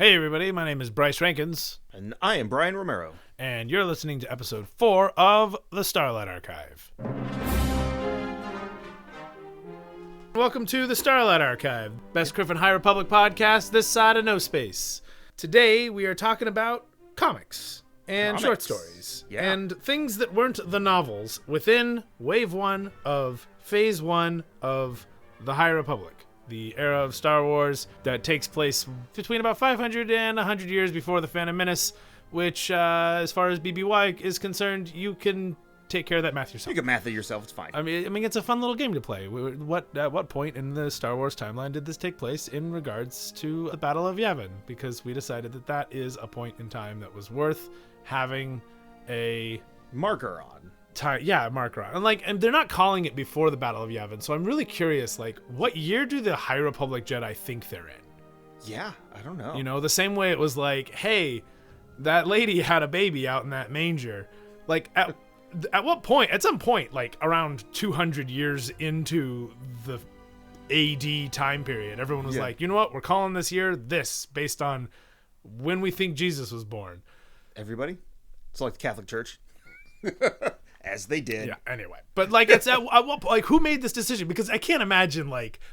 Hey everybody, my name is Bryce Rankins. And I am Brian Romero. And you're listening to episode 4 of the Starlight Archive. Welcome to the Starlight Archive, best Griffin High Republic podcast this side of no space. Today we are talking about comics and short stories and things that weren't the novels within Wave 1 of Phase 1 of the High Republic. The era of Star Wars that takes place between about 500 and 100 years before The Phantom Menace, which, as far as BBY is concerned, you can take care of that math yourself. You can math it yourself, it's fine. I mean, it's a fun little game to play. At what point in the Star Wars timeline did this take place in regards to the Battle of Yavin? Because we decided that is a point in time that was worth having a marker on. Marker on. And they're not calling it before the Battle of Yavin, so I'm really curious, what year do the High Republic Jedi think they're in? Yeah, I don't know. You know, the same way it was hey, that lady had a baby out in that manger. At what point, at some point, around 200 years into the AD time period, everyone was like, you know what, we're calling this year this, based on when we think Jesus was born. Everybody? It's like the Catholic Church. As they did. Yeah, anyway. But, it's at what, who made this decision? Because I can't imagine,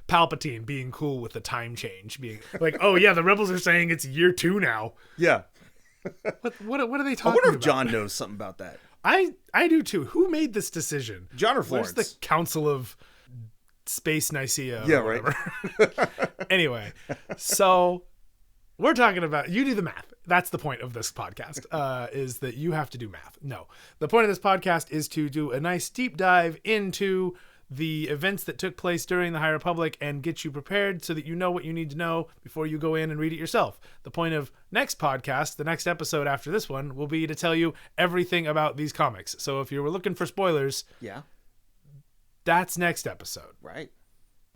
Palpatine being cool with the time change. Being oh, yeah, the rebels are saying it's year 2 now. Yeah. What are they talking about? I wonder if John knows something about that. I do, too. Who made this decision? John or Florence? Where's the Council of Space Nicaea? Yeah, right. Anyway, so we're talking about, you do the math. That's the point of this podcast, is that you have to do math. No, the point of this podcast is to do a nice deep dive into the events that took place during the High Republic and get you prepared so that you know what you need to know before you go in and read it yourself. The point of next podcast, the next episode after this one, will be to tell you everything about these comics. So if you were looking for spoilers, that's next episode. Right.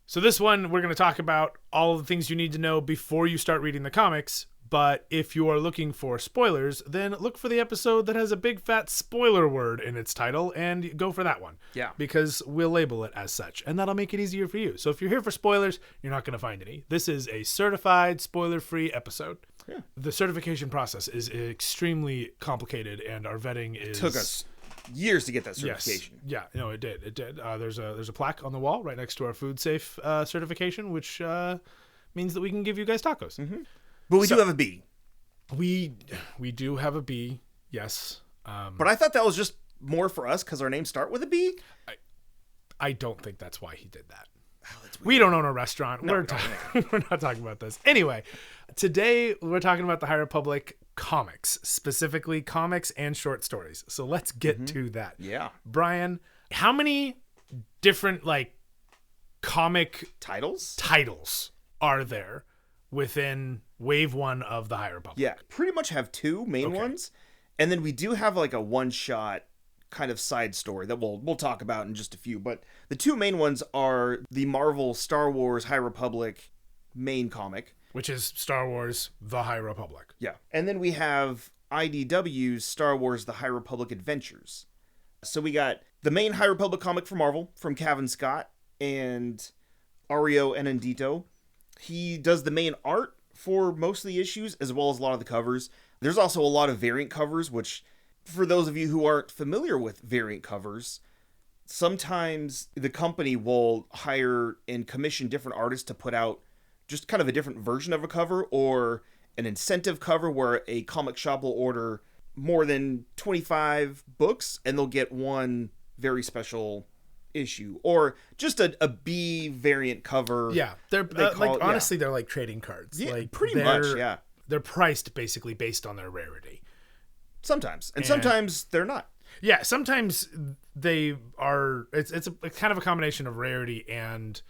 So this one, we're going to talk about all of the things you need to know before you start reading the comics. But if you are looking for spoilers, then look for the episode that has a big fat spoiler word in its title and go for that one. Yeah. Because we'll label it as such, and that'll make it easier for you. So if you're here for spoilers, you're not going to find any. This is a certified spoiler-free episode. Yeah. The certification process is extremely complicated, and our vetting It took us years to get that certification. Yes. Yeah, no, it did. It did. There's a plaque on the wall right next to our food safe certification, which means that we can give you guys tacos. Mm-hmm. But we do have a B. We do have a B, yes. But I thought that was just more for us because our names start with a B. I don't think that's why he did that. Oh, that's weird. We don't own a restaurant. No, we're not talking about this. Anyway, today we're talking about the High Republic comics, specifically comics and short stories. So let's get to that. Yeah. Brian, how many different comic titles are there within Wave 1 of the High Republic? Yeah, pretty much have 2 main ones. And then we do have a one-shot kind of side story that we'll talk about in just a few. But the 2 main ones are the Marvel Star Wars High Republic main comic. Which is Star Wars The High Republic. Yeah. And then we have IDW's Star Wars The High Republic Adventures. So we got the main High Republic comic from Marvel from Cavan Scott and Ario Enandito. He does the main art for most of the issues, as well as a lot of the covers. There's also a lot of variant covers, which, for those of you who aren't familiar with variant covers, sometimes the company will hire and commission different artists to put out just kind of a different version of a cover, or an incentive cover where a comic shop will order more than 25 books, and they'll get one very special issue, or just a B variant cover. Yeah, they're honestly they're like trading cards. Yeah, pretty much. Yeah, they're priced basically based on their rarity. Sometimes, and sometimes they're not. Yeah, sometimes they are. It's a kind of a combination of rarity and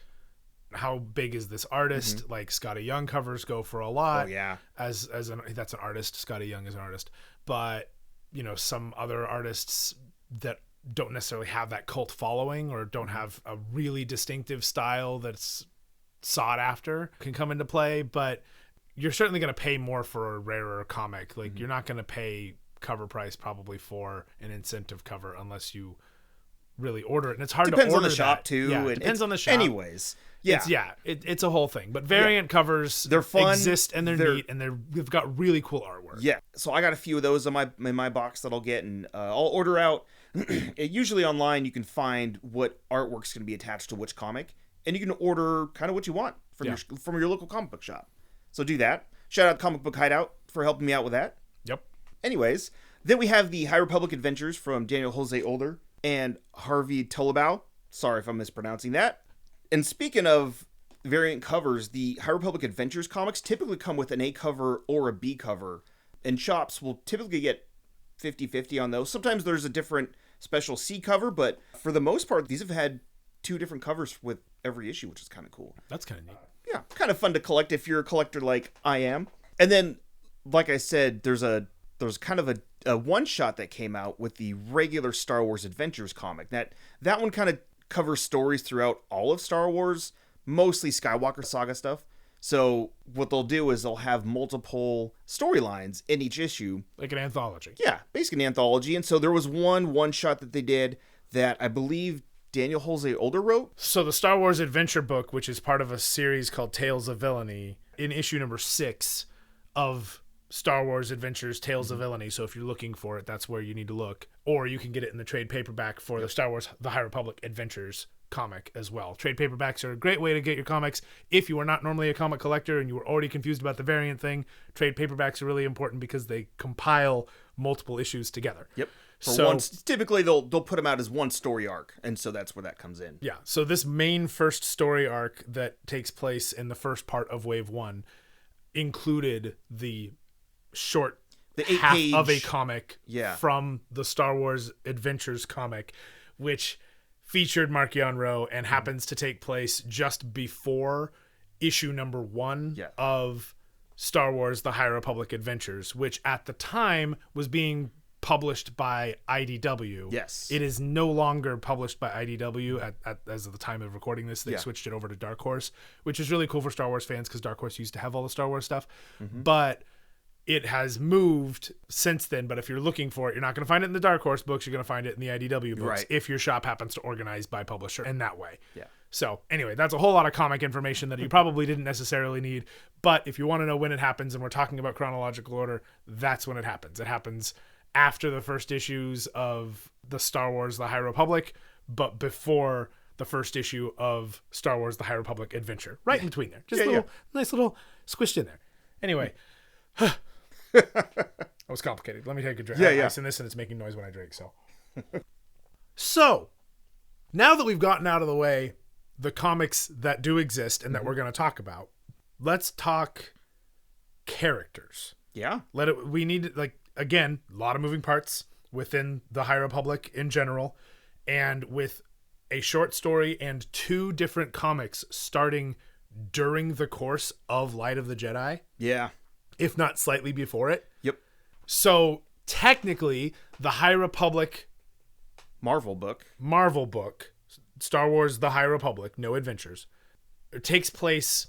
how big is this artist. Like Scotty Young covers go for a lot. Oh yeah, that's an artist. Scotty Young is an artist, but some other artists that don't necessarily have that cult following or don't have a really distinctive style that's sought after can come into play. But you're certainly going to pay more for a rarer comic. You're not going to pay cover price probably for an incentive cover unless you really order it, and it's hard Depends to order on the shop that. too. Yeah, And depends on the shop. Anyways, yeah, It's a whole thing. But variant covers, they're fun, exist, and they're neat, and they've got really cool artwork. Yeah, so I got a few of those in my box that I'll get, and I'll order out. Usually online, you can find what artwork's going to be attached to which comic, and you can order kind of what you want from your local comic book shop. So do that. Shout out Comic Book Hideout for helping me out with that. Yep. Anyways, then we have the High Republic Adventures from Daniel Jose Older and Harvey Tolobau. Sorry if I'm mispronouncing that. And speaking of variant covers, the High Republic Adventures comics typically come with an A cover or a B cover, and shops will typically get 50-50 on those. Sometimes there's a different special C cover, but for the most part, these have had 2 different covers with every issue, which is kind of cool. That's kind of neat. Yeah, kind of fun to collect if you're a collector like I am. And then, like I said, there's kind of a one-shot that came out with the regular Star Wars Adventures comic. That one kind of covers stories throughout all of Star Wars, mostly Skywalker Saga stuff. So what they'll do is they'll have multiple storylines in each issue. Like an anthology. Yeah, basically an anthology. And so there was one shot that they did that I believe Daniel Jose Older wrote. So the Star Wars Adventure book, which is part of a series called Tales of Villainy, in issue number 6 of Star Wars Adventures Tales of Villainy. So if you're looking for it, that's where you need to look. Or you can get it in the trade paperback for the Star Wars The High Republic Adventures comic as well. Trade paperbacks are a great way to get your comics. If you are not normally a comic collector and you were already confused about the variant thing, trade paperbacks are really important because they compile multiple issues together. Yep. Typically they'll put them out as one story arc, and so that's where that comes in. Yeah. So this main first story arc that takes place in the first part of Wave 1 included the short half of a comic from the Star Wars Adventures comic, which featured Marchion Ro and happens to take place just before issue number 1 of Star Wars The High Republic Adventures, which at the time was being published by IDW. Yes. It is no longer published by IDW as of the time of recording this. They switched it over to Dark Horse, which is really cool for Star Wars fans because Dark Horse used to have all the Star Wars stuff. But it has moved since then. But if you're looking for it, you're not going to find it in the Dark Horse books. You're going to find it in the IDW books if your shop happens to organize by publisher in that way. Yeah. So anyway, that's a whole lot of comic information that you probably didn't necessarily need. But if you want to know when it happens, and we're talking about chronological order, that's when it happens. It happens after the first issues of the Star Wars The High Republic, but before the first issue of Star Wars The High Republic Adventure. Right in between there. Just a little nice little squished in there. Anyway. That was complicated. Let me take a drink. I ice in this and it's making noise when I drink, so. So, now that we've gotten out of the way the comics that do exist and that we're going to talk about, let's talk characters. Yeah. We need, again, a lot of moving parts within the High Republic in general, and with a short story and 2 different comics starting during the course of Light of the Jedi. Yeah. If not slightly before it. Yep. So technically, the High Republic Marvel book, Star Wars The High Republic, No Adventures, it takes place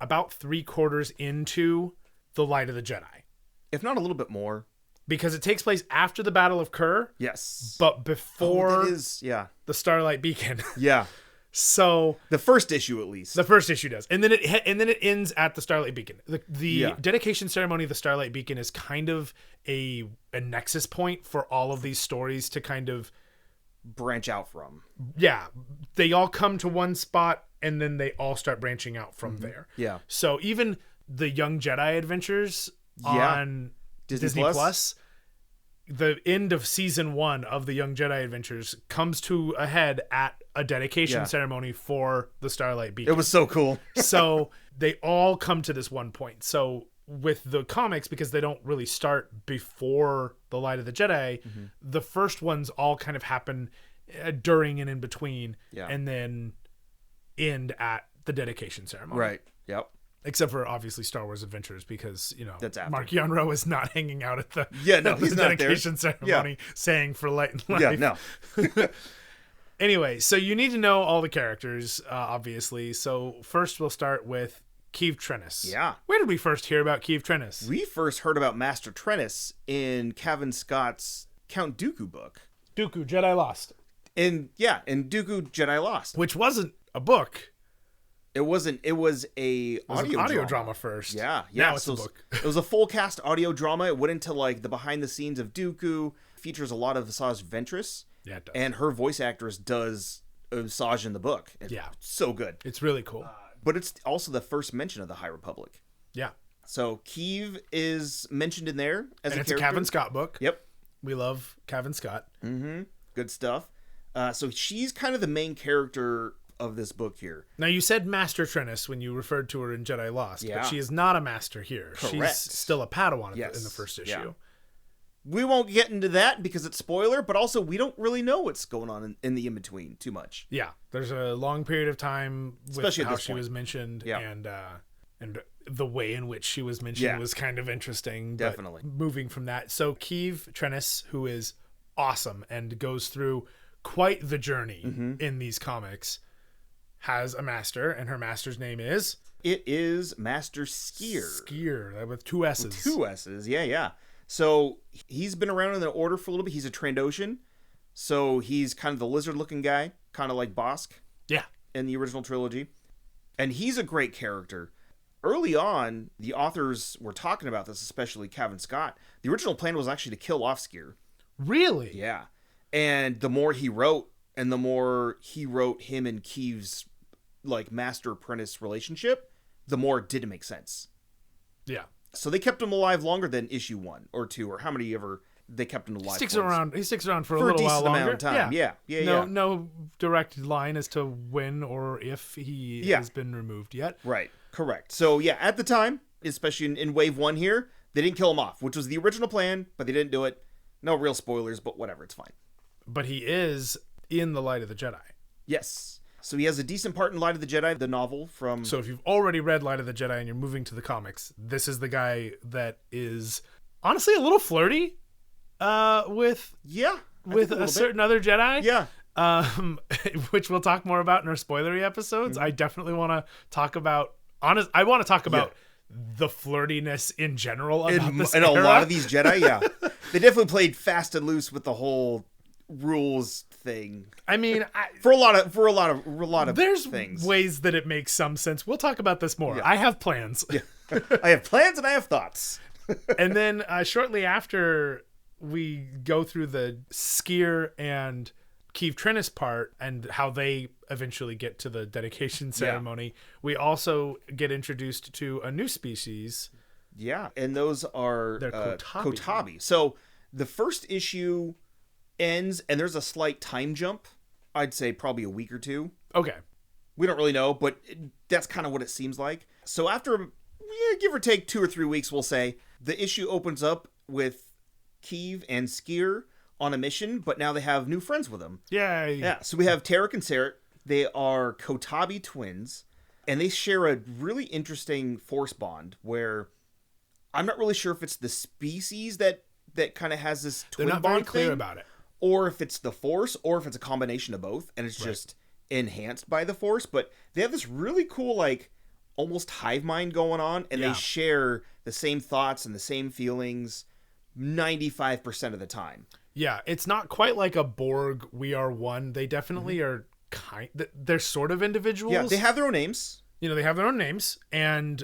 about 3/4 into the Light of the Jedi. If not a little bit more. Because it takes place after the Battle of Kerr. Yes. But before the Starlight Beacon. Yeah. So the first issue, at least. The first issue does. And then it ends at the Starlight Beacon. The dedication ceremony of the Starlight Beacon is kind of a nexus point for all of these stories to kind of branch out from. Yeah. They all come to one spot and then they all start branching out from there. Yeah. So even the Young Jedi Adventures on Disney Plus, the end of season 1 of the Young Jedi Adventures comes to a head at a dedication ceremony for the Starlight Beacon. It was so cool. So they all come to this one point. So with the comics, because they don't really start before the Light of the Jedi, the first ones all kind of happen during and in between, and then end at the dedication ceremony. Right. Yep. Except for obviously Star Wars Adventures, because that's Marchion Ro is not hanging out at the he's not dedication ceremony saying for light and life. Yeah, no. Anyway, so you need to know all the characters, obviously. So first we'll start with Keeve Trennis. Yeah. Where did we first hear about Keeve Trennis? We first heard about Master Trennis in Cavan Scott's Count Dooku book. Dooku, Jedi Lost. And Dooku Jedi Lost. which wasn't a book. It wasn't. It was a It was audio an audio drama. drama first. Yeah. Now it's so a book. It was a full cast audio drama. It went into like the behind the scenes of Dooku. Features a lot of Asajj Ventress. Yeah, it does. And her voice actress does Asajj in the book. It's so good. It's really cool. But it's also the first mention of the High Republic. Yeah. So Keeve is mentioned in there as And a it's a character. Cavan Scott book. Yep. We love Cavan Scott. Mm-hmm. Good stuff. So she's kind of the main character of this book here. Now, you said Master Trennis when you referred to her in Jedi Lost, Yeah. but she is not a master here. Correct. She's still a Padawan Yes. in the first issue. Yeah. We won't get into that because it's spoiler, but also we don't really know what's going on in the in-between too much. Yeah, there's a long period of time with Especially at how this she point. was mentioned, Yeah. and the way in which she was mentioned Yeah. was kind of interesting. but Definitely. moving from that, so Keeve Trennis, who is awesome and goes through quite the journey Mm-hmm. in these comics, has a master, and her master's name is It is Master Skier. Skier, with two S's. Two S's, yeah. So he's been around in the Order for a little bit. He's a Trandoshan. So he's kind of the lizard-looking guy, kind of like Bosk Yeah. in the original trilogy. And he's a great character. Early on, the authors were talking about this, especially Cavan Scott. The original plan was actually to kill off Skier. Really? Yeah. And the more he wrote, and the more he wrote him and Keeve's like master-apprentice relationship, the more it didn't make sense. Yeah. So they kept him alive longer than issue 1 or 2 or how many ever they kept him alive. He sticks around for a for a little while decent longer. amount of time. Yeah. No direct line as to when or if he has been removed yet. Right. Correct. So yeah, at the time, especially in wave 1 here, they didn't kill him off, which was the original plan, but they didn't do it. No real spoilers, but whatever, it's fine. But he is in The Light of the Jedi. Yes. So he has a decent part in Light of the Jedi, the novel from... So if you've already read Light of the Jedi and you're moving to the comics, this is the guy that is honestly a little flirty with a certain other Jedi. Yeah. Which we'll talk more about in our spoilery episodes. I definitely want to talk about I want to talk about the flirtiness in general about this in a era. lot of these Jedi, yeah. They definitely played fast and loose with the whole rules thing. I mean, For a lot of there's things. ways that it makes some sense. We'll talk about this more. Yeah. I have plans. I have plans and I have thoughts. And then shortly after we go through the Skier and Keeve Trennis part and how they eventually get to the dedication ceremony, we also get introduced to a new species. Yeah, and those are They're Kotabi. So the first issue ends and there's a slight time jump. I'd say probably a week or two. Okay. We don't really know, but that's kind of what it seems like. So after, give or take 2 or 3 weeks, we'll say, the issue opens up with Keeve and Skier on a mission, but now they have new friends with them. Yay. Yeah, so we have Tarek and Sarek. They are Kotabi twins, and they share a really interesting force bond where I'm not really sure if it's the species that kind of has this twin They're not bond very clear thing, about it. or if it's the Force, or if it's a combination of both, and it's just enhanced by the Force. But they have this really cool, like, almost hive mind going on, and they share the same thoughts and the same feelings 95% of the time. Yeah, it's not quite like a Borg, we are one. They definitely are they're sort of individuals. Yeah, they have their own names. You know, they have their own names, and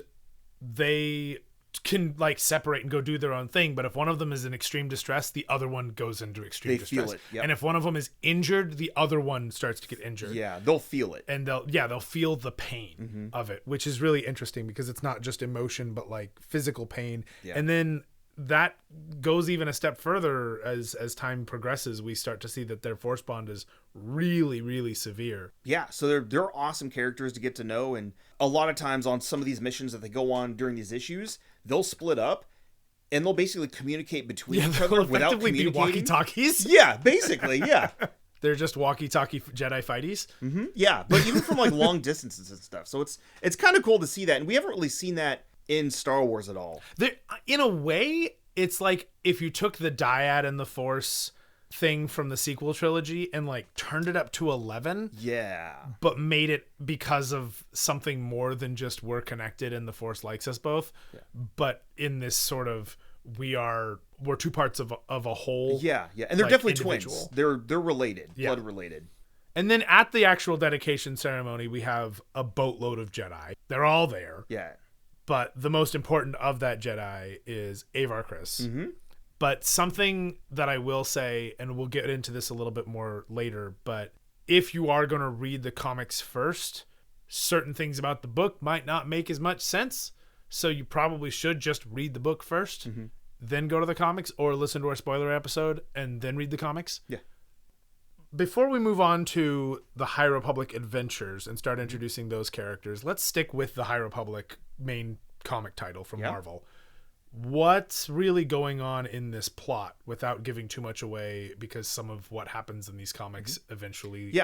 they can like separate and go do their own thing, but if one of them is in extreme distress, the other one goes into extreme distress. Feel it. Yep. And if one of them is injured, the other one starts to get injured. Yeah, they'll feel it. And they'll feel the pain of it, which is really interesting because it's not just emotion but like physical pain. Yeah. And then that goes even a step further as time progresses. We start to see that their force bond is really, really severe. Yeah, so they're awesome characters to get to know, and a lot of times on some of these missions that they go on during these issues, they'll split up and they'll basically communicate between each other without communicating. Be walkie-talkies. Yeah, basically, yeah. They're just walkie-talkie Jedi fighties. Mm-hmm. Yeah, but even from like long distances and stuff. So it's kind of cool to see that, and we haven't really seen that in Star Wars at all. In a way, it's like if you took the dyad and the Force thing from the sequel trilogy and like turned it up to 11. Yeah. But made it because of something more than just we're connected and the Force likes us both. Yeah. But in this sort of we are were two parts of a whole. Yeah, and they're like, definitely individual. twins. They're related, Yeah. blood related. And then at the actual dedication ceremony, we have a boatload of Jedi. They're all there. Yeah. But the most important of that Jedi is Avar Kriss. Mm-hmm. But something that I will say, and we'll get into this a little bit more later, but if you are going to read the comics first, certain things about the book might not make as much sense. So you probably should just read the book first, then go to the comics, or listen to our spoiler episode and then read the comics. Yeah. Before we move on to the High Republic adventures and start introducing those characters, let's stick with the High Republic main comic title from Marvel. What's really going on in this plot without giving too much away, because some of what happens in these comics eventually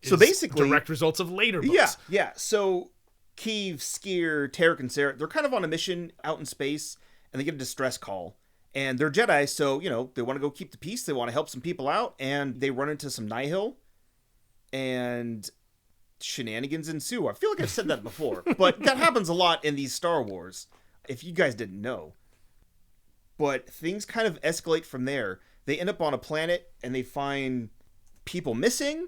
So basically direct results of later books. Yeah. So Keeve, Skier, Tarek, and Sarah, they're kind of on a mission out in space, and they get a distress call. And they're Jedi, so, they want to go keep the peace. They want to help some people out, and they run into some Nihil, and shenanigans ensue. I feel like I've said that before, but that happens a lot in these Star Wars, if you guys didn't know. But things kind of escalate from there. They end up on a planet, and they find people missing.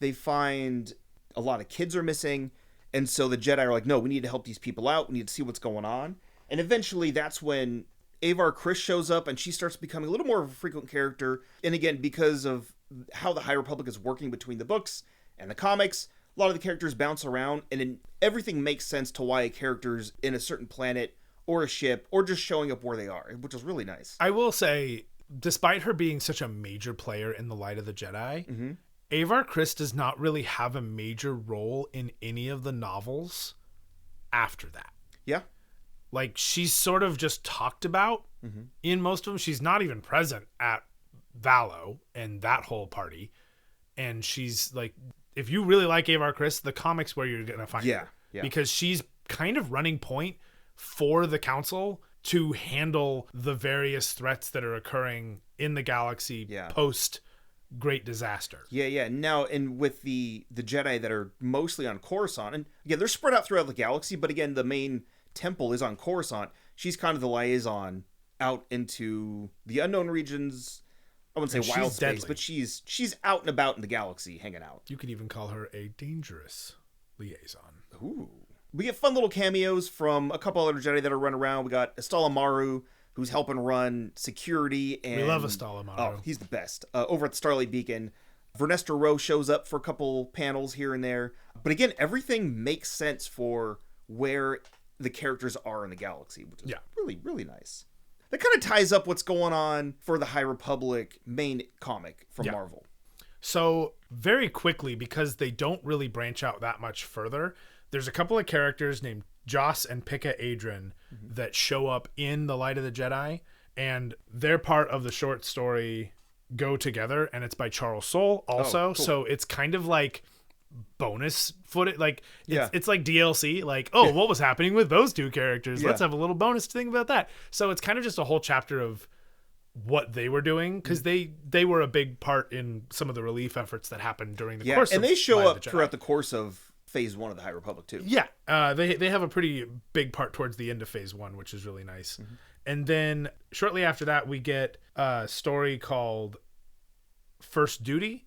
They find a lot of kids are missing, and so the Jedi are like, no, we need to help these people out. We need to see what's going on. And eventually, that's when Avar Kriss shows up, and she starts becoming a little more of a frequent character. And again, because of how the High Republic is working between the books and the comics, a lot of the characters bounce around, and everything makes sense to why a character's in a certain planet or a ship or just showing up where they are, which is really nice. I will say, despite her being such a major player in the Light of the Jedi, Avar Kriss does not really have a major role in any of the novels after that. Yeah. Like, she's sort of just talked about in most of them. She's not even present at Valo and that whole party. And she's like, if you really like Avar Kriss, the comics where you're going to find her. Yeah. Because she's kind of running point for the council to handle the various threats that are occurring in the galaxy post great disaster. Yeah. Now, and with the Jedi that are mostly on Coruscant, and again, they're spread out throughout the galaxy, but again, the main temple is on Coruscant. She's kind of the liaison out into the unknown regions. I wouldn't say wild space, but she's out and about in the galaxy hanging out. You could even call her a dangerous liaison. Ooh. We get fun little cameos from a couple other Jedi that are running around. We got Astala Maru, who's helping run security. And we love Astala Maru. Oh, he's the best. Over at the Starlight Beacon. Vernestra Ro shows up for a couple panels here and there. But again, everything makes sense for where the characters are in the galaxy, which is really, really nice. That kind of ties up what's going on for the High Republic main comic from Marvel. So very quickly, because they don't really branch out that much further, there's a couple of characters named Joss and Pika Adren that show up in the Light of the Jedi, and they're part of the short story Go Together, and it's by Charles Soule also. Oh, cool. So it's kind of like bonus footage, like it's like DLC, like what was happening with those two characters, let's have a little bonus thing about that. So it's kind of just a whole chapter of what they were doing, because they were a big part in some of the relief efforts that happened during the course and of they show Light of up the Jedi. throughout the course of Phase 1 of the High Republic too. They have a pretty big part towards the end of Phase 1, which is really nice. And then shortly after that, we get a story called First Duty.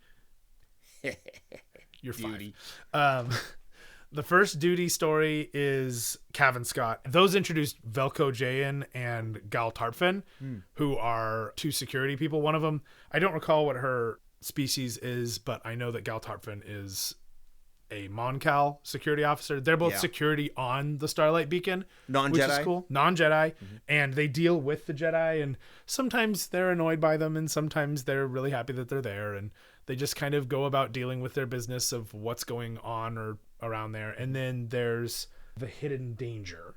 You're fine. The First Duty story is Cavan Scott. Those introduced Velko Jayan and Gal Tarphin, who are two security people. One of them, I don't recall what her species is, but I know that Gal Tarphin is a Mon-Cal security officer. They're both security on the Starlight Beacon, Non-Jedi. which is cool. Non-Jedi, and they deal with the Jedi, and sometimes they're annoyed by them, and sometimes they're really happy that they're there, and they just kind of go about dealing with their business of what's going on or around there. And then there's the Hidden Danger.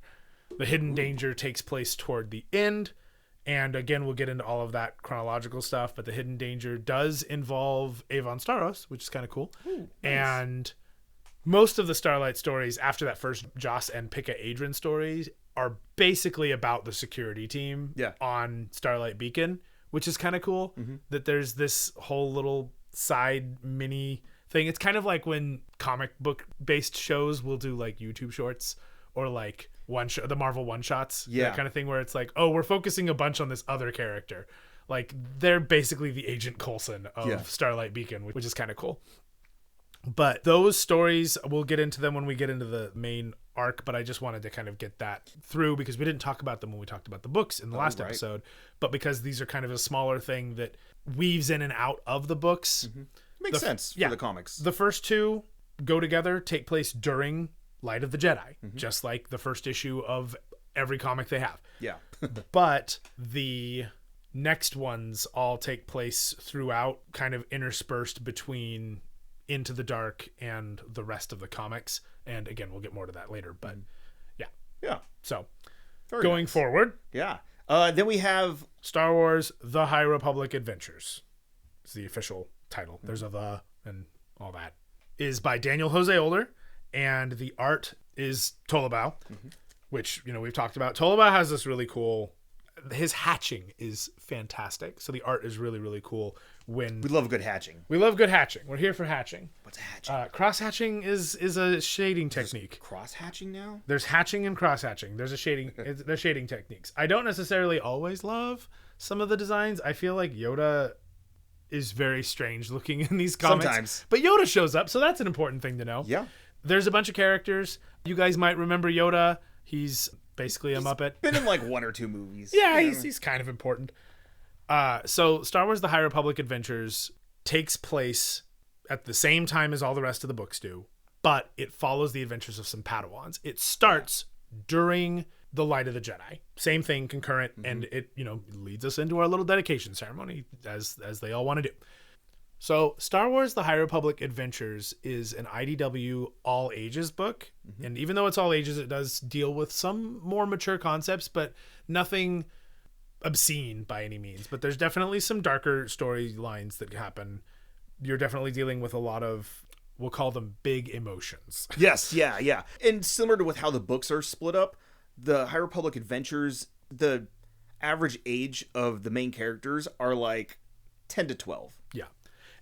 The Hidden Danger takes place toward the end, and again, we'll get into all of that chronological stuff, but the Hidden Danger does involve Avon Staros, which is kind of cool. Ooh, nice. And most of the Starlight stories after that first Joss and Pika Adren stories are basically about the security team on Starlight Beacon, which is kind of cool that there's this whole little side mini thing. It's kind of like when comic book based shows will do like YouTube shorts or like the Marvel one-shots. Yeah. That kind of thing where it's like, oh, we're focusing a bunch on this other character. Like, they're basically the Agent Coulson of Starlight Beacon, which is kind of cool. But those stories, we'll get into them when we get into the main arc, but I just wanted to kind of get that through because we didn't talk about them when we talked about the books in the last episode, but because these are kind of a smaller thing that weaves in and out of the books. Makes sense for the comics. The first two go together, take place during Light of the Jedi, just like the first issue of every comic they have. Yeah. But the next ones all take place throughout, kind of interspersed between Into the Dark and the rest of the comics. And again, we'll get more to that later, but yeah. So Very going nice. forward, Yeah. Then we have Star Wars, The High Republic Adventures. It's the official title. There's a "the" and all that. Is by Daniel Jose Older, and the art is Tolabao, which, we've talked about. Tolabao has this really cool, his hatching is fantastic. So the art is really, really cool. we love good hatching. We love good hatching. We're here for hatching. What's hatching? Cross hatching is a shading technique. Cross hatching now? There's hatching and cross hatching. There's there's shading techniques. I don't necessarily always love some of the designs. I feel like Yoda is very strange looking in these comics. Sometimes. But Yoda shows up, so that's an important thing to know. Yeah. There's a bunch of characters. You guys might remember Yoda. He's basically a Muppet. Been in like one or two movies. Yeah, he's kind of important. So Star Wars The High Republic Adventures takes place at the same time as all the rest of the books do, but it follows the adventures of some Padawans. It starts during the Light of the Jedi. Same thing, concurrent, and it, leads us into our little dedication ceremony, as they all want to do. So Star Wars The High Republic Adventures is an IDW all ages book. And even though it's all ages, it does deal with some more mature concepts, but nothing obscene by any means. But there's definitely some darker storylines that happen. You're definitely dealing with a lot of, we'll call them big emotions. Yes, yeah. And similar to with how the books are split up, the High Republic Adventures, the average age of the main characters are like 10 to 12. Yeah.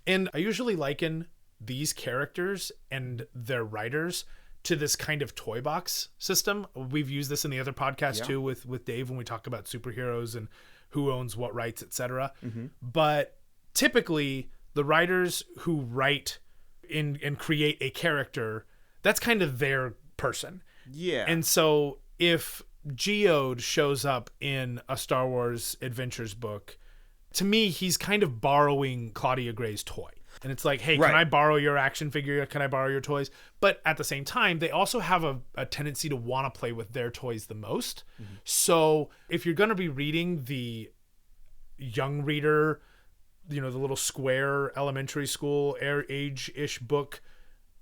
And I usually liken these characters and their writers to this kind of toy box system. We've used this in the other podcast too with Dave when we talk about superheroes and who owns what rights, etc. But typically the writers who write and create a character, that's kind of their person. Yeah. And so if Geode shows up in a Star Wars Adventures book, to me, he's kind of borrowing Claudia Gray's toy. And it's like, hey, can I borrow your action figure? Can I borrow your toys? But at the same time, they also have a tendency to want to play with their toys the most. So if you're going to be reading the young reader, the little square elementary school age-ish book,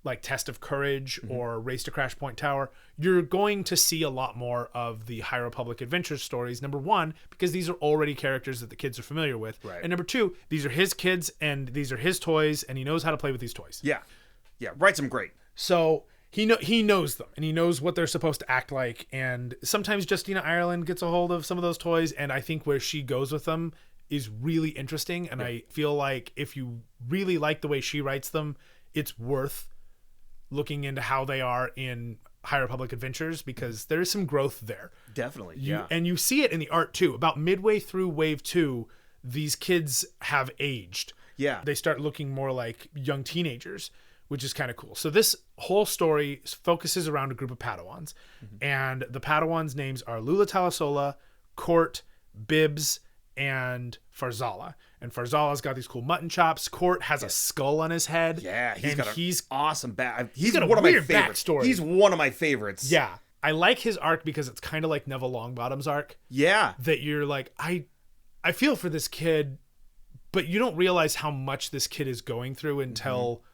like Test of Courage or Race to Crash Point Tower, you're going to see a lot more of the High Republic Adventures stories. Number one, because these are already characters that the kids are familiar with. Right. And number two, these are his kids and these are his toys and he knows how to play with these toys. Yeah. Writes them great. So he knows them and he knows what they're supposed to act like. And sometimes Justina Ireland gets a hold of some of those toys, and I think where she goes with them is really interesting. And I feel like if you really like the way she writes them, it's worth looking into how they are in High Republic Adventures, because there is some growth there. Definitely, And you see it in the art too. About midway through Wave 2, these kids have aged. Yeah. They start looking more like young teenagers, which is kind of cool. So this whole story focuses around a group of Padawans. And the Padawans' names are Lula Talasola, Court, Bibbs, and Farzala. And Farzala's got these cool mutton chops. Court has a skull on his head. Yeah, he's awesome back. He's got a one of my weird favorites. backstory. He's one of my favorites. Yeah. I like his arc because it's kind of like Neville Longbottom's arc. Yeah. That you're like, I feel for this kid, but you don't realize how much this kid is going through until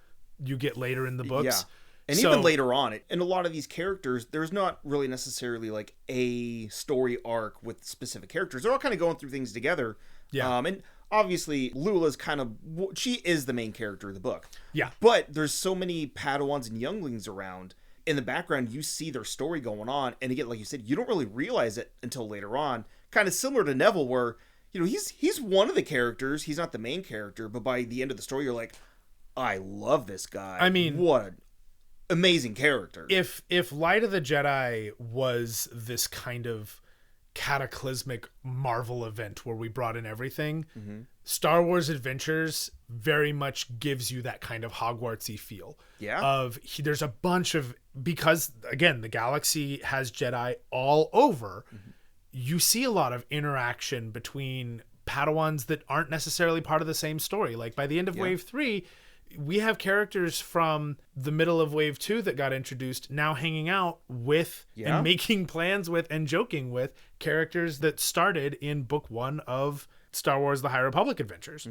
you get later in the books. Yeah. And even later on, in a lot of these characters, there's not really necessarily like a story arc with specific characters. They're all kind of going through things together. Yeah. And obviously, Lula's she is the main character of the book. Yeah. But there's so many Padawans and younglings around. In the background, you see their story going on. And again, like you said, you don't really realize it until later on. Kind of similar to Neville, where, he's one of the characters. He's not the main character. But by the end of the story, you're like, I love this guy. I mean, what amazing character. If Light of the Jedi was this kind of cataclysmic Marvel event where we brought in everything, Star Wars Adventures very much gives you that kind of Hogwartsy feel. Yeah. There's a bunch of, because again, the galaxy has Jedi all over. You see a lot of interaction between Padawans that aren't necessarily part of the same story. Like by the end of Wave 3, we have characters from the middle of Wave 2 that got introduced now hanging out with and making plans with and joking with characters that started in Book 1 of Star Wars The High Republic Adventures.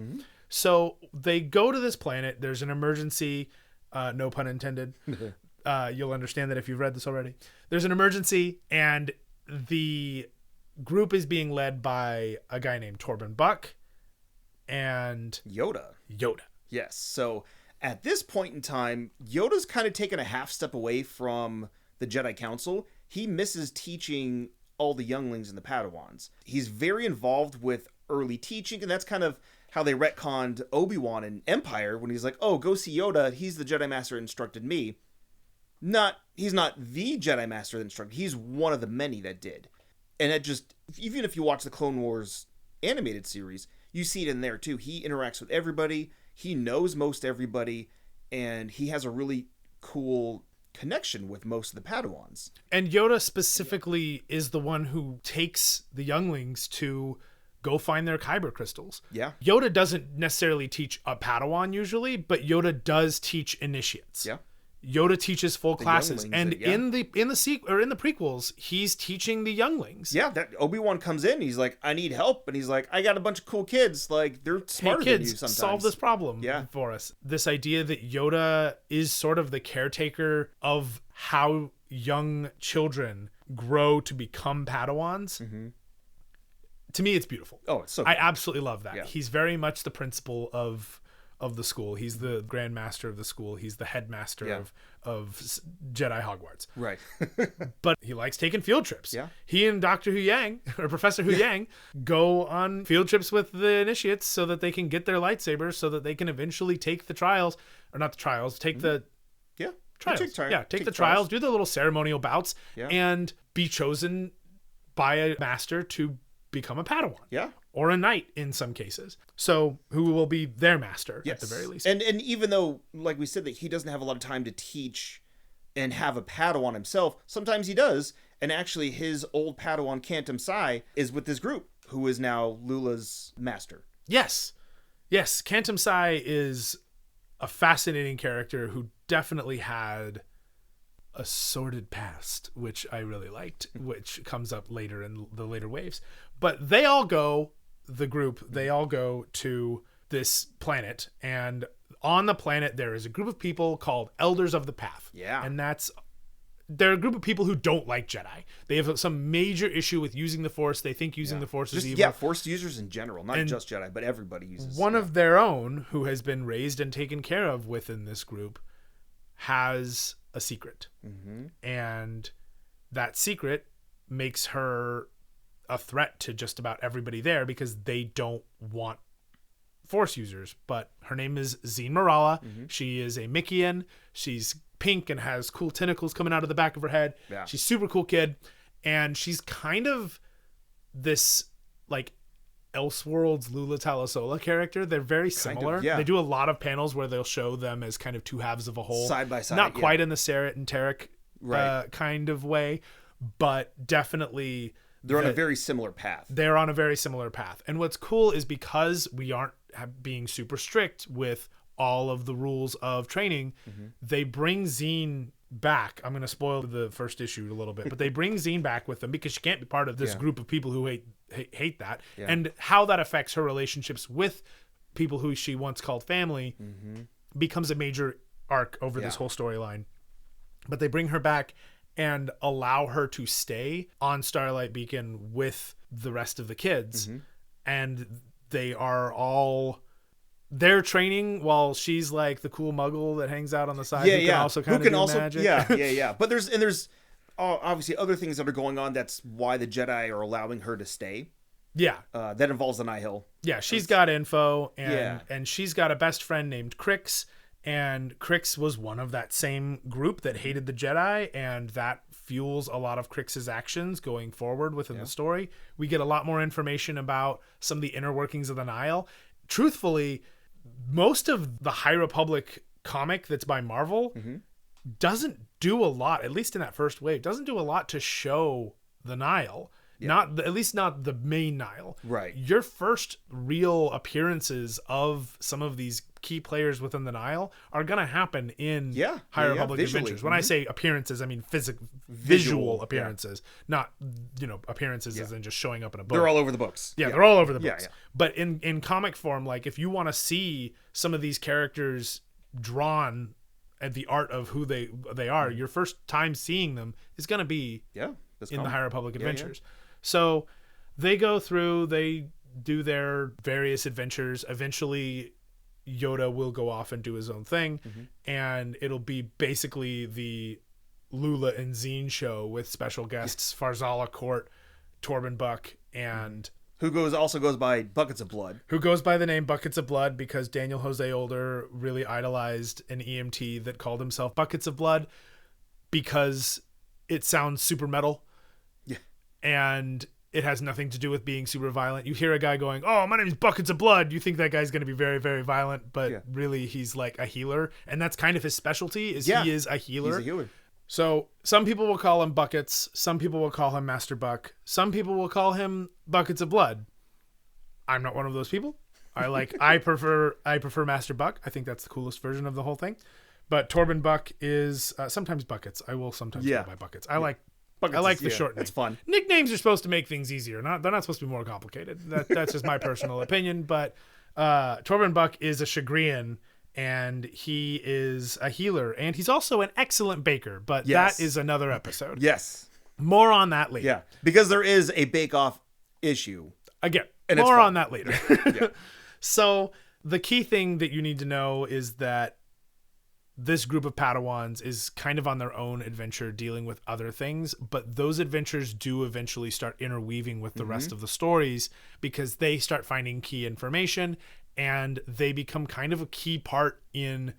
So they go to this planet. There's an emergency, no pun intended. You'll understand that if you've read this already. There's an emergency, and the group is being led by a guy named Torben Buck and Yoda. Yes. So at this point in time, Yoda's kind of taken a half step away from the Jedi Council. He misses teaching all the younglings and the Padawans. He's very involved with early teaching, and that's kind of how they retconned Obi-Wan in Empire when he's like, oh, go see Yoda. He's the Jedi Master that instructed me. He's not the Jedi Master that instructed. He's one of the many that did. And it just, even if you watch the Clone Wars animated series, you see it in there too. He interacts with everybody. He knows most everybody, and he has a really cool connection with most of the Padawans. And Yoda specifically is the one who takes the younglings to go find their kyber crystals. Yeah. Yoda doesn't necessarily teach a Padawan usually, but Yoda does teach initiates. Yeah. Yoda teaches full classes, and in the prequels, he's teaching the younglings. Yeah, that Obi-Wan comes in, he's like, I need help, and he's like, I got a bunch of cool kids, like they're smarter than you sometimes. Solve this problem for us. This idea that Yoda is sort of the caretaker of how young children grow to become Padawans. To me, it's beautiful. Oh, it's so I absolutely love that. Yeah. He's very much the principal of the school. He's the Grand Master of the school. He's the headmaster of Jedi Hogwarts. Right. But he likes taking field trips. Yeah. He and Dr. Hu Yang, or Professor Hu Yang, go on field trips with the initiates so that they can get their lightsabers, so that they can eventually take the trials, or not the trials, take the trials. Take the trials, do the little ceremonial bouts, and be chosen by a master to become a Padawan. Yeah. Or a knight in some cases. So who will be their master at the very least. And even though, like we said, that he doesn't have a lot of time to teach and have a Padawan himself, sometimes he does. And actually his old Padawan, Cantum Sai, is with this group, who is now Lula's master. Yes. Cantum Sai is a fascinating character who definitely had a sordid past, which I really liked, which comes up later in the later waves. But they all go to this planet, and on the planet there is a group of people called Elders of the Path. Yeah. And they're a group of people who don't like Jedi. They have some major issue with using the Force. They think using the Force is evil. Yeah, Force users in general, not just Jedi, but everybody uses. One of their own, who has been raised and taken care of within this group, has a secret. And that secret makes her a threat to just about everybody there, because they don't want Force users. But her name is Zeen Marala. She is a Mickey'n. She's pink and has cool tentacles coming out of the back of her head. Yeah. She's super cool kid, and she's kind of this like Elseworlds Lula Talasola character. They're very similar. They do a lot of panels where they'll show them as kind of two halves of a whole, side by side. Not quite in the Sarah and Tarek kind of way, but definitely they're on a very similar path. They're on a very similar path. And what's cool is, because we aren't being super strict with all of the rules of training, they bring Zeen back. I'm going to spoil the first issue a little bit, but they bring Zeen back with them because she can't be part of this group of people who hate that, and how that affects her relationships with people who she once called family becomes a major arc over this whole storyline. But they bring her back and allow her to stay on Starlight Beacon with the rest of the kids, and they are all they're training while she's like the cool muggle that hangs out on the side who can also kind of do magic. But there's obviously other things that are going on. That's why the Jedi are allowing her to stay. That involves the Nihil. She's got info, and she's got a best friend named Crix, And Crix was one of that same group that hated the Jedi, and that fuels a lot of Crix's actions going forward within the story. We get a lot more information about some of the inner workings of the Nihil. Truthfully, most of the High Republic comic that's by Marvel doesn't do a lot, at least in that first wave, doesn't do a lot to show the Nihil. At least not the main Nihil. Right. Your first real appearances of some of these key players within the Nihil are going to happen in High Republic Adventures. When I say appearances, I mean visual appearances, not appearances as in just showing up in a book. They're all over the books. Yeah, they're all over the books. But in comic form, like if you want to see some of these characters drawn at the art of who they are, your first time seeing them is going to be in the High Republic Adventures. So they go through, they do their various adventures. Eventually, Yoda will go off and do his own thing, and it'll be basically the Lula and Zeen show with special guests Farzala Court, Torben Buck, and who also goes by Buckets of Blood. Who goes by the name Buckets of Blood because Daniel Jose Older really idolized an EMT that called himself Buckets of Blood because it sounds super metal. And it has nothing to do with being super violent. You hear a guy going, "Oh, my name is Buckets of Blood." You think that guy's going to be very, very violent, but really he's like a healer. And that's kind of his specialty he is a healer. He's a healer. So some people will call him Buckets. Some people will call him Master Buck. Some people will call him Buckets of Blood. I'm not one of those people. I prefer Master Buck. I think that's the coolest version of the whole thing. But Torben Buck is sometimes Buckets. I will sometimes go by Buckets. I like the short name. It's fun. Nicknames are supposed to make things easier. They're not supposed to be more complicated. That's just my personal opinion. But Torben Buck is a Chagrian, and he is a healer, and he's also an excellent baker. But that is another episode. Yes. More on that later. Yeah, because there is a bake-off issue. Again, and more on that later. So the key thing that you need to know is that this group of Padawans is kind of on their own adventure dealing with other things, but those adventures do eventually start interweaving with the rest of the stories because they start finding key information and they become kind of a key part in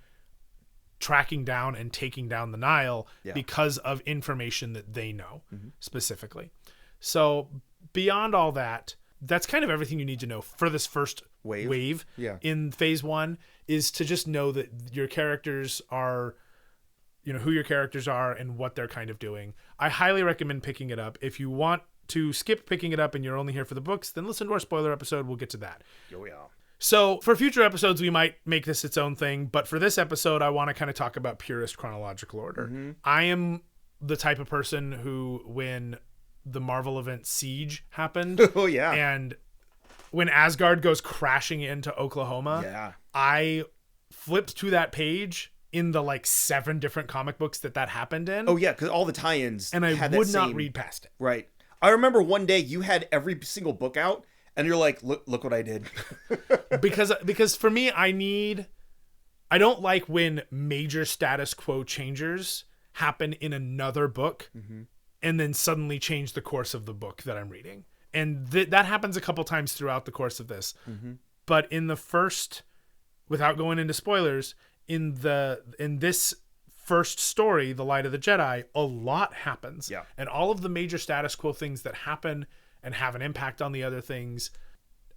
tracking down and taking down the Nihil because of information that they know specifically. So beyond all that, that's kind of everything you need to know for this first wave in phase 1 is to just know that your characters are, who your characters are and what they're kind of doing. I highly recommend picking it up. If you want to skip picking it up and you're only here for the books, then listen to our spoiler episode. We'll get to that. Oh, yeah. So for future episodes, we might make this its own thing. But for this episode, I want to kind of talk about purest chronological order. I am the type of person who, when the Marvel event Siege happened. And when Asgard goes crashing into Oklahoma, I flipped to that page in the 7 different comic books that happened in. Oh yeah, because all the tie-ins. And I would not read past it. Right. I remember one day you had every single book out, and you're like, "Look what I did." because for me, I don't like when major status quo changes happen in another book. And then suddenly change the course of the book that I'm reading. And that happens a couple times throughout the course of this. But in the first, without going into spoilers, in this first story, The Light of the Jedi, a lot happens. And all of the major status quo things that happen and have an impact on the other things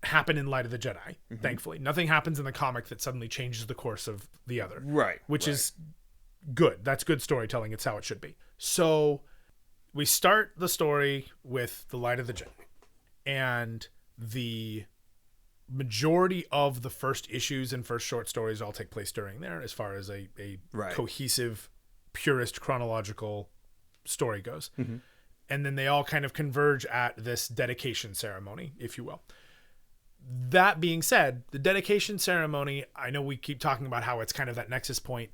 happen in Light of the Jedi, thankfully. Nothing happens in the comic that suddenly changes the course of the other. Which is good. That's good storytelling. It's how it should be. So we start the story with The Light of the Jedi, and the majority of the first issues and first short stories all take place during there as far as a cohesive, purist chronological story goes. And then they all kind of converge at this dedication ceremony, if you will. That being said, the dedication ceremony, I know we keep talking about how it's kind of that nexus point.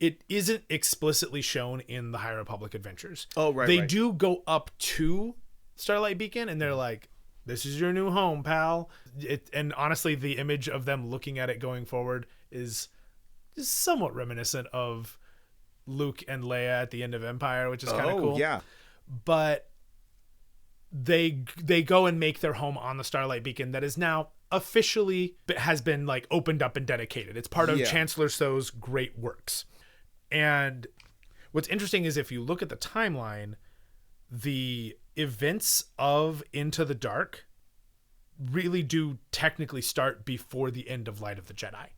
It isn't explicitly shown in the High Republic Adventures. They do go up to Starlight Beacon and they're like, "This is your new home, pal." And honestly, the image of them looking at it going forward is somewhat reminiscent of Luke and Leia at the end of Empire, which is kind of cool. Yeah. But they go and make their home on the Starlight Beacon that is now officially has been like opened up and dedicated. It's part of Chancellor So's great works. And what's interesting is if you look at the timeline, the events of Into the Dark really do technically start before the end of Light of the Jedi.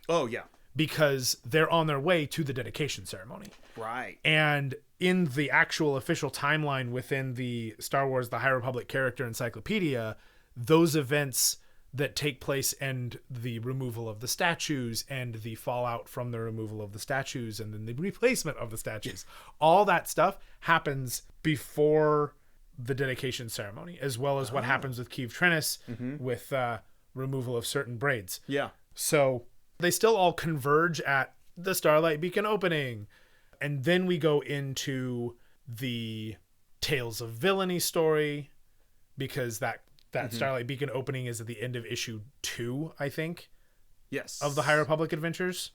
Oh, yeah. Because they're on their way to the dedication ceremony. Right. And in the actual official timeline within the Star Wars The High Republic Character Encyclopedia, those events that take place and the removal of the statues and the fallout from the removal of the statues and then the replacement of the statues, all that stuff happens before the dedication ceremony, as well as what happens with Keeve Trennis with removal of certain braids. Yeah. So they still all converge at the Starlight Beacon opening. And then we go into the Tales of Villainy story, because that Starlight Beacon opening is at the end of issue 2, I think. Yes. Of the High Republic Adventures.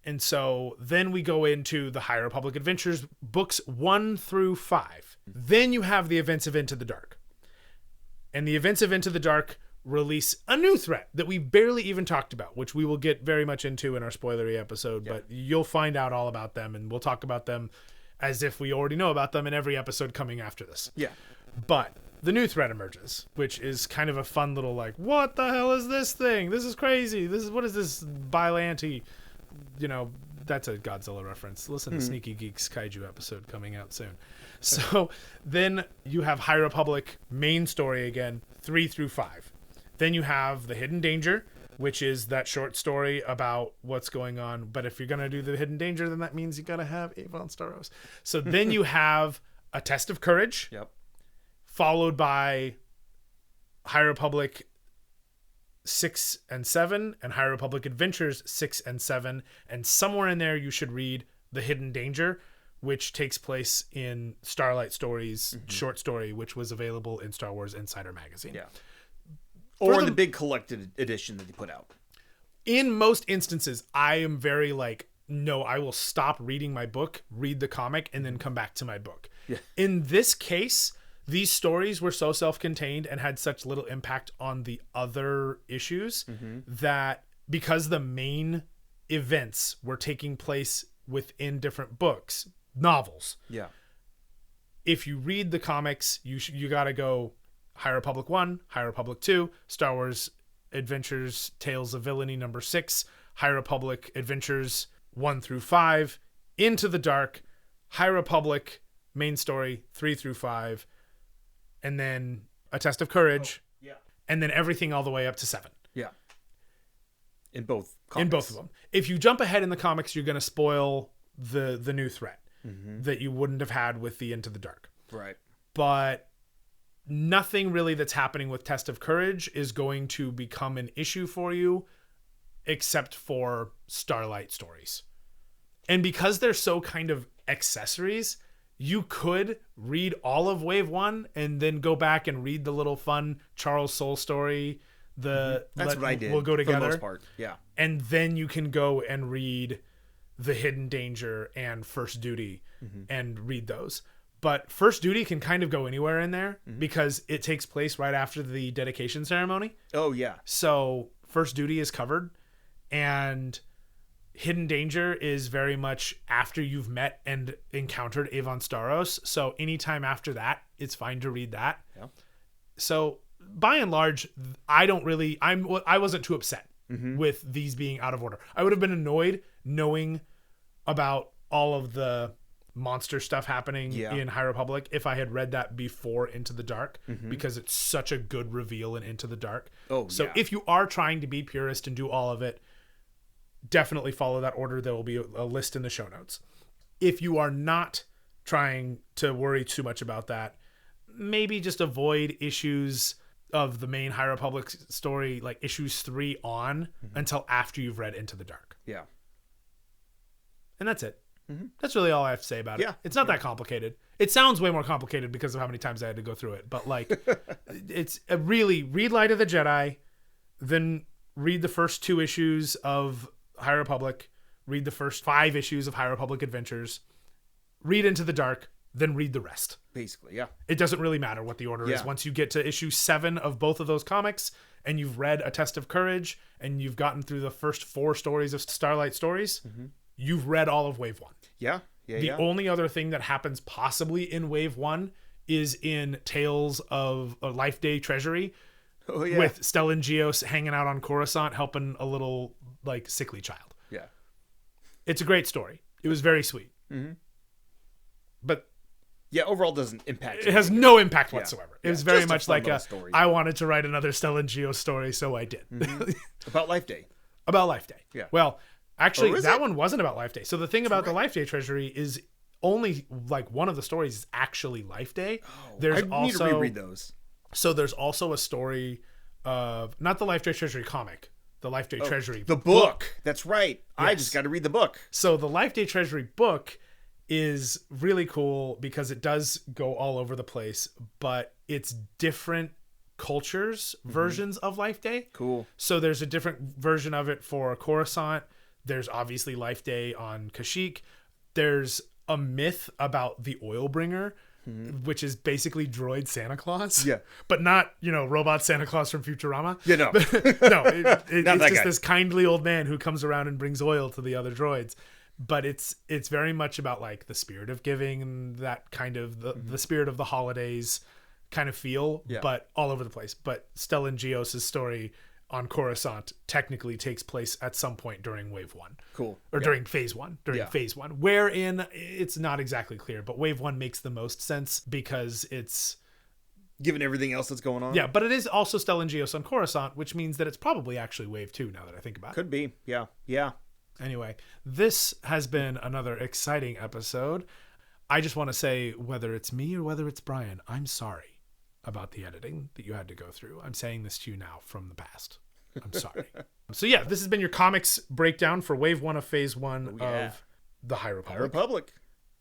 And so then we go into the High Republic Adventures books 1 through 5. Then you have the events of Into the Dark. And the events of Into the Dark release a new threat that we barely even talked about, which we will get very much into in our spoilery episode, but you'll find out all about them and we'll talk about them as if we already know about them in every episode coming after this. Yeah. But the new threat emerges, which is kind of a fun little like, what the hell is this thing? This is crazy. What is this Bylante? You know, that's a Godzilla reference. Listen to Sneaky Geeks Kaiju episode coming out soon. So then you have High Republic main story again, 3 through 5. Then you have The Hidden Danger, which is that short story about what's going on. But if you're going to do The Hidden Danger, then that means you got to have Avon Staros. So then you have A Test of Courage, followed by High Republic 6 and 7 and High Republic Adventures 6 and 7. And somewhere in there you should read The Hidden Danger, which takes place in Starlight Stories short story, which was available in Star Wars Insider Magazine. Yeah. Or the big collected edition that they put out. In most instances, I am very like, no, I will stop reading my book, read the comic, and then come back to my book. Yeah. In this case, these stories were so self-contained and had such little impact on the other issues that because the main events were taking place within different books, novels. Yeah. If you read the comics, you got to go High Republic 1, High Republic 2, Star Wars Adventures Tales of Villainy number 6, High Republic Adventures 1 through 5, Into the Dark, High Republic main story 3 through 5, and then A Test of Courage, and then everything all the way up to 7. Yeah. In both comics. In both of them. If you jump ahead in the comics, you're going to spoil the new threat that you wouldn't have had with the Into the Dark. Right. But nothing really that's happening with Test of Courage is going to become an issue for you except for Starlight stories. And because they're so kind of accessories, you could read all of Wave 1 and then go back and read the little fun Charles Soule story. That's what I did. We'll go together. For the most part. Yeah. And then you can go and read The Hidden Danger and First Duty and read those. But First Duty can kind of go anywhere in there because it takes place right after the dedication ceremony. Oh, yeah. So First Duty is covered, and Hidden Danger is very much after you've met and encountered Avon Staros. So anytime after that, it's fine to read that. Yeah. So by and large, I wasn't too upset with these being out of order. I would have been annoyed knowing about all of the monster stuff happening in High Republic if I had read that before Into the Dark, because it's such a good reveal in Into the Dark. So if you are trying to be purist and do all of it, definitely follow that order. There will be a list in the show notes. If you are not trying to worry too much about that, maybe just avoid issues of the main High Republic story, like issues 3 on until after you've read Into the Dark. Yeah. And that's it. That's really all I have to say about it. It's not that complicated. It sounds way more complicated because of how many times I had to go through it. But like, it's a really read Light of the Jedi, then read the first 2 issues of High Republic, read the first 5 issues of High Republic Adventures, read Into the Dark, then read the rest. Basically, yeah. It doesn't really matter what the order is. Once you get to issue 7 of both of those comics and you've read A Test of Courage and you've gotten through the first 4 stories of Starlight stories, you've read all of Wave 1. Yeah. The only other thing that happens possibly in Wave 1 is in Tales of a Life Day Treasury with Stellan Gios hanging out on Coruscant helping a little like sickly child. Yeah. It's a great story. It was very sweet. But yeah, overall doesn't impact. It has no impact whatsoever. It was very just much like story. I wanted to write another Stellan Gios story, so I did. About Life Day. About Life Day. Yeah. Well, actually, that it? one wasn't about Life Day. So the thing about the Life Day Treasury is only like one of the stories is actually Life Day. There's I also need to reread those. So there's also a story of not the Life Day Treasury comic, the Life Day Treasury the book. That's right. Yes. I just got to read the book. So the Life Day Treasury book is really cool because it does go all over the place, but it's different cultures versions of Life Day. Cool. So there's a different version of it for Coruscant. There's obviously Life Day on Kashyyyk. There's a myth about the Oil Bringer, which is basically droid Santa Claus. Yeah. But not, robot Santa Claus from Futurama. Yeah, no. No, it's just guy. this kindly old man who comes around and brings oil to the other droids. But it's very much about like the spirit of giving and that kind of the spirit of the holidays kind of feel, but all over the place. But Stellan Gios' story on Coruscant technically takes place at some point during Wave 1. Cool. Or during Phase 1. Phase 1. Wherein it's not exactly clear, but Wave 1 makes the most sense because it's... Given everything else that's going on. Yeah, but it is also Stellan Gios on Coruscant, which means that it's probably actually Wave 2 now that I think about it. Could be. Yeah. Yeah. Anyway, this has been another exciting episode. I just want to say, whether it's me or whether it's Brian, I'm sorry about the editing that you had to go through. I'm saying this to you now from the past. I'm sorry. So yeah, this has been your comics breakdown for Wave 1 of Phase 1 of the High Republic. High Republic.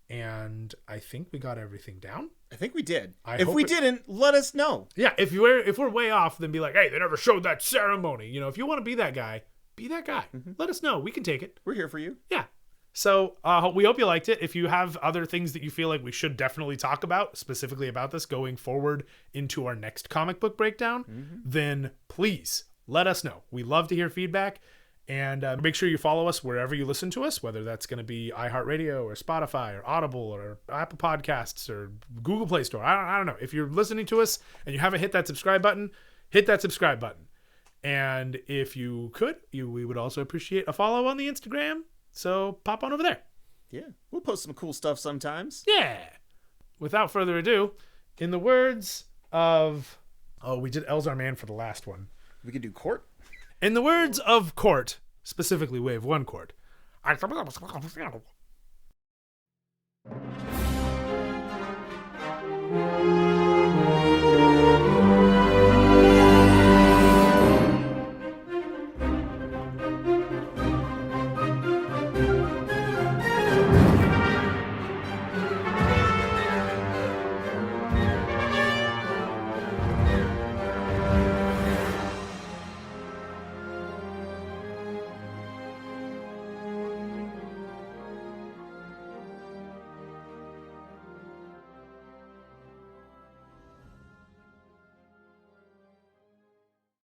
And I think we got everything down. I think we did. I if hope we it- didn't, let us know. Yeah, if we're way off, then be like, hey, they never showed that ceremony. If you want to be that guy, be that guy. Let us know. We can take it. We're here for you. Yeah. So we hope you liked it. If you have other things that you feel like we should definitely talk about, specifically about this going forward into our next comic book breakdown, then please let us know. We love to hear feedback. And make sure you follow us wherever you listen to us, whether that's going to be iHeartRadio or Spotify or Audible or Apple Podcasts or Google Play Store. I don't know. If you're listening to us and you haven't hit that subscribe button, hit that subscribe button. And if you could, we would also appreciate a follow on the Instagram. So pop on over there. Yeah. We'll post some cool stuff sometimes. Yeah. Without further ado, in the words of... Oh, we did Elzar Mann for the last one. We could do Court. In the words of Court, specifically Wave 1 Court.